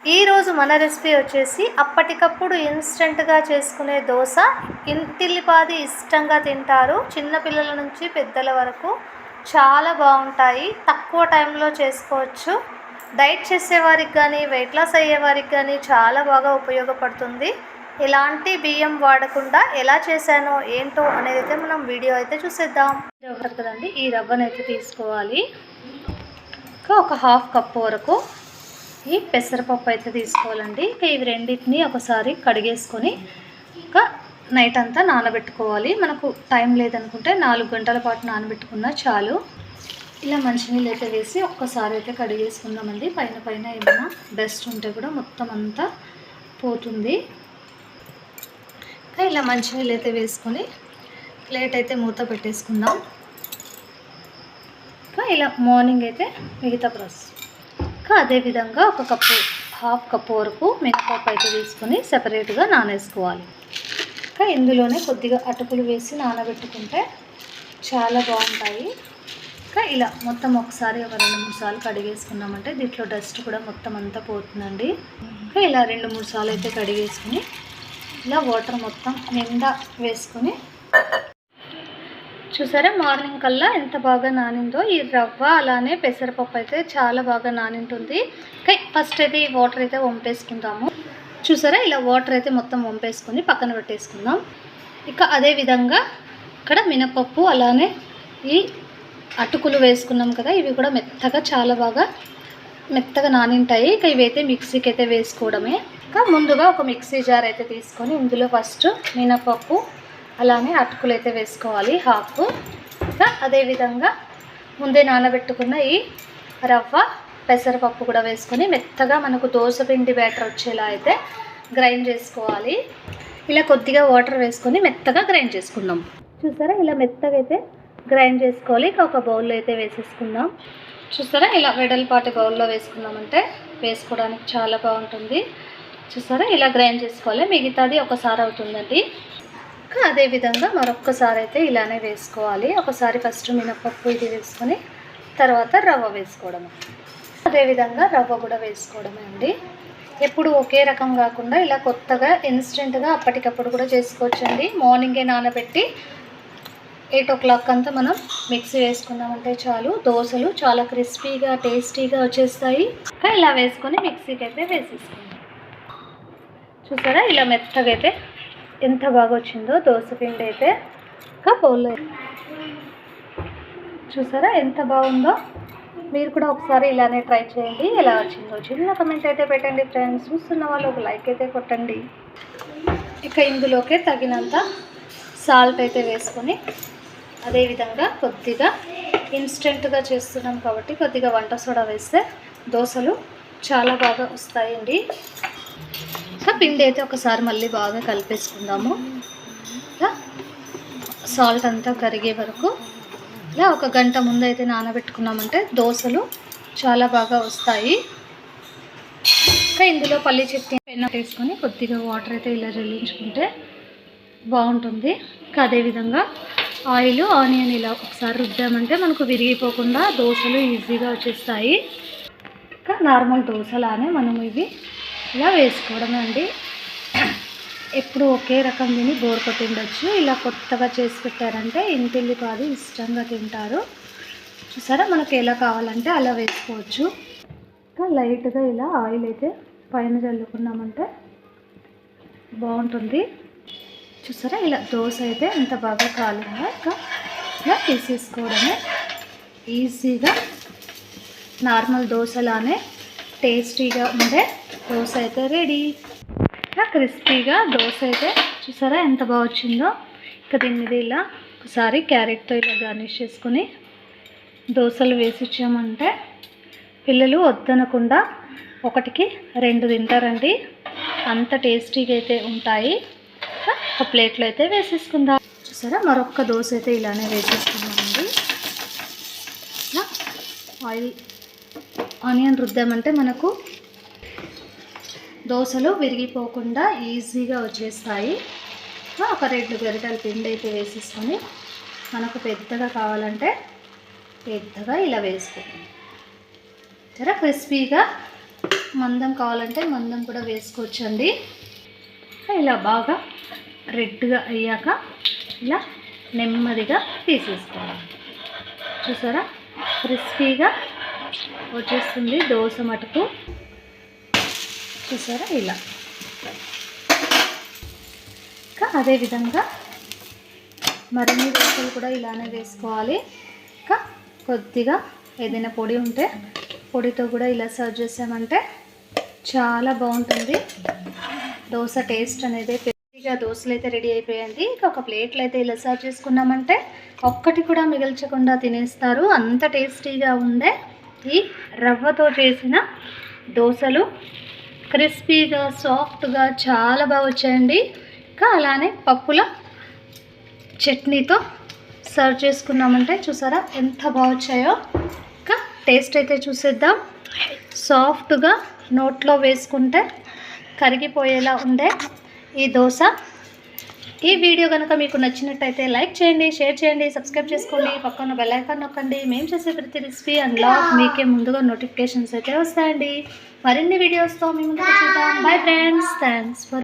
ఈరోజు మన రెసిపీ వచ్చేసి అప్పటికప్పుడు ఇన్స్టెంట్గా చేసుకునే దోశ. ఇంటిల్లిపాది ఇష్టంగా తింటారు, చిన్నపిల్లల నుంచి పెద్దల వరకు. చాలా బాగుంటాయి, తక్కువ టైంలో చేసుకోవచ్చు. డైట్ చేసేవారికి కానీ వెయిట్ లాస్ అయ్యేవారికి కానీ చాలా బాగా ఉపయోగపడుతుంది. ఎలాంటి బియ్యం వాడకుండా ఎలా చేశానో ఏంటో అనేది అయితే మనం వీడియో అయితే చూసేద్దాం. రవ్వ కదండి, ఈ రవ్వను అయితే తీసుకోవాలి. ఒక హాఫ్ కప్ వరకు ఈ పెసరపప్పు అయితే తీసుకోవాలండి. ఇవి రెండింటిని ఒకసారి కడిగేసుకొని నైట్ అంతా నానబెట్టుకోవాలి. మనకు టైం లేదనుకుంటే 4 గంటల పాటు నానబెట్టుకున్నా చాలు. ఇలా మంచినీళ్ళు అయితే వేసి ఒక్కసారి అయితే కడిగేసుకుందామండి. పైన ఏమైనా డస్ట్ ఉంటే కూడా మొత్తం అంతా పోతుంది. ఇలా మంచినీళ్ళు అయితే వేసుకొని ప్లేట్ అయితే మూత పెట్టేసుకుందాం. ఇలా మార్నింగ్ అయితే మిగతా ప్రాసెస్. అదేవిధంగా హాఫ్ కప్పు వరకు మినపప్పు అయితే తీసుకొని సెపరేట్గా నానేసుకోవాలి. ఇందులోనే కొద్దిగా అటుకులు వేసి నానబెట్టుకుంటే చాలా బాగుంటాయి. ఇలా మొత్తం ఒకసారి ఒక 2-3 సార్లు కడిగేసుకున్నామంటే దీంట్లో డస్ట్ కూడా మొత్తం అంతా పోతుందండి. ఇలా 2-3 సార్లు అయితే కడిగేసుకుని ఇలా వాటర్ మొత్తం నిండా వేసుకొని చూసారా మార్నింగ్ కల్లా ఎంత బాగా నానిందో. ఈ రవ్వ అలానే పెసరపప్పు అయితే చాలా బాగా నానింటుంది. ఫస్ట్ అయితే ఈ వాటర్ అయితే వంపేసుకుందాము. చూసారా ఇలా వాటర్ అయితే మొత్తం వంపేసుకొని పక్కన పెట్టేసుకుందాం. అదే విధంగా ఇక్కడ మినపప్పు అలానే ఈ అటుకులు వేసుకున్నాం కదా, ఇవి కూడా చాలా బాగా మెత్తగా నానింటాయి. ఇవైతే మిక్సీకి అయితే వేసుకోవడమే. ముందుగా ఒక మిక్సీ జార్ అయితే తీసుకొని ఇందులో ఫస్ట్ మినపప్పు అలానే అటుకులు అయితే వేసుకోవాలి హాఫ్. అదేవిధంగా ముందే నానబెట్టుకున్న ఈ రవ్వ పెసరపప్పు కూడా వేసుకొని మెత్తగా మనకు దోసపిండి బ్యాటర్ వచ్చేలా అయితే గ్రైండ్ చేసుకోవాలి. ఇలా కొద్దిగా వాటర్ వేసుకొని మెత్తగా గ్రైండ్ చేసుకుందాం. చూసారా ఇలా మెత్తగా అయితే గ్రైండ్ చేసుకోవాలి. ఒక బౌల్లో అయితే వేసేసుకుందాం. చూసారా ఇలా వెడల్పాటి బౌల్లో వేసుకున్నామంటే వేసుకోవడానికి చాలా బాగుంటుంది. చూసారా ఇలా గ్రైండ్ చేసుకోవాలి. మిగతాది ఒకసారి అవుతుందండి. అదేవిధంగా మరొక్కసారి అయితే ఇలానే వేసుకోవాలి. ఒకసారి ఫస్ట్ మినపప్పు ఇది వేసుకొని తర్వాత రవ్వ వేసుకోవడమే. అదేవిధంగా రవ్వ కూడా వేసుకోవడమే అండి. ఎప్పుడు ఒకే రకం కాకుండా ఇలా కొత్తగా ఇన్స్టెంట్గా అప్పటికప్పుడు కూడా చేసుకోవచ్చండి. మార్నింగే నానబెట్టి 8 o'clock అంతా మనం మిక్సీ వేసుకున్నామంటే చాలు. దోశలు చాలా క్రిస్పీగా టేస్టీగా వచ్చేస్తాయి. ఇలా వేసుకొని మిక్సీకి అయితే వేసేసుకుందాం. చూసారా ఇలా మెత్తగా అయితే ఎంత బాగా వచ్చిందో దోసపిండి అయితే. బౌల్లో చూసారా ఎంత బాగుందో. మీరు కూడా ఒకసారి ఇలానే ట్రై చేయండి. ఎలా వచ్చిందో చిన్న కమెంట్ అయితే పెట్టండి ఫ్రెండ్స్. చూస్తున్న వాళ్ళు ఒక లైక్ అయితే కొట్టండి. ఇందులోకే తగినంత సాల్ట్ అయితే వేసుకొని అదేవిధంగా కొద్దిగా ఇన్స్టెంట్గా చేస్తున్నాం కాబట్టి కొద్దిగా వంట సోడా వేస్తే దోశలు చాలా బాగా వస్తాయండి. పిండి అయితే ఒకసారి మళ్ళీ బాగా కలిపేసుకుందాము. సాల్ట్ అంతా కరిగే వరకు ఇలా 1 గంట ముందు అయితే నానబెట్టుకున్నామంటే దోశలు చాలా బాగా వస్తాయి. ఇందులో పల్లి చట్నీ పెన్న వేసుకొని కొద్దిగా వాటర్ అయితే ఇలా జల్లించుకుంటే బాగుంటుంది. అదేవిధంగా ఆయిల్ ఆనియన్ ఇలా ఒకసారి రుద్దామంటే మనకు విరిగిపోకుండా దోశలు ఈజీగా వచ్చేస్తాయి. నార్మల్ దోశలానే మనం ఇవి ఇలా వేసుకోవడమే అండి. ఎప్పుడు ఒకే రకం తిని బోర్ కొట్టిండొచ్చు. ఇలా కొత్తగా చేసి పెట్టారంటే ఇంటిల్లిపాది ఇష్టంగా తింటారు. చూసారా మనకు ఎలా కావాలంటే అలా వేసుకోవచ్చు. లైట్గా ఇలా ఆయిల్ అయితే పైన చల్లుకున్నామంటే బాగుంటుంది. చూసారా ఇలా దోశ అయితే ఎంత బాగా కాలిందో. ఇలా తీసేసుకోవడమే. ఈజీగా నార్మల్ దోశలానే టేస్టీగా ఉండే దోశ అయితే రెడీ. క్రిస్పీగా దోశ అయితే చూసారా ఎంత బాగా వచ్చిందో. దీని మీద ఇలా ఒకసారి క్యారెట్తో ఇలా గార్నిష్ చేసుకొని దోశలు వేసి ఇచ్చామంటే పిల్లలు వద్దనకుండా 1కి 2 తింటారండి. అంత టేస్టీగా అయితే ఉంటాయి. ఒక ప్లేట్లో అయితే వేసేసుకుందాం. చూసారా మరొక దోశ అయితే ఇలానే వేసేసుకుందామండి. ఆయిల్ ఆనియన్ రుద్దామంటే మనకు దోశలు విరిగిపోకుండా ఈజీగా వచ్చేస్తాయి. ఒక 2 గరిటెల పిండి అయితే వేసేసుకొని మనకు పెద్దగా కావాలంటే పెద్దగా ఇలా వేసుకోండి. చాలా క్రిస్పీగా మందం కావాలంటే మందం కూడా వేసుకోవచ్చండి. ఇలా బాగా రెడ్గా అయ్యాక ఇలా నెమ్మదిగా తీసేసుకోవాలి. చూసారా క్రిస్పీగా వచ్చేస్తుంది దోశ మటుకు. చూసారా ఇలా. ఇంకా అదేవిధంగా మరిన్ని దోశలు కూడా ఇలానే వేసుకోవాలి. ఇంకా కొద్దిగా ఏదైనా పొడి ఉంటే పొడితో కూడా ఇలా సర్వ్ చేసామంటే చాలా బాగుంటుంది దోశ టేస్ట్ అనేది. పెద్దగా దోశలు అయితే రెడీ అయిపోయాయండి. ఇంకా ఒక ప్లేట్లో అయితే ఇలా సర్వ్ చేసుకున్నామంటే ఒక్కటి కూడా మిగల్చకుండా తినేస్తారు. అంత టేస్టీగా ఉండే ఈ రవ్వతో చేసిన దోశలు క్రిస్పీగా సాఫ్ట్గా చాలా బాగా వచ్చాయండి. ఇంకా అలానే పప్పుల చట్నీతో సర్వ్ చేసుకున్నామంటే చూసారా ఎంత బాగా వచ్చాయో. ఇంకా టేస్ట్ అయితే చూసేద్దాం. సాఫ్ట్గా నోట్లో వేసుకుంటే కరిగిపోయేలా ఉండే ఈ దోశ. ఈ వీడియో కనుక మీకు నచ్చినట్టయితే లైక్ చేయండి, షేర్ చేయండి, సబ్స్క్రైబ్ చేసుకోండి, పక్కన బెల్ ఐకాన్ నొక్కండి. మేము చేసే ప్రతి రెసిపీ అండ్ బ్లాగ్ మీకే ముందుగా నోటిఫికేషన్స్ అయితే వస్తాయండి. మరిన్ని వీడియోస్తో మేము ముందుకు చూద్దాం. Bye friends, thanks for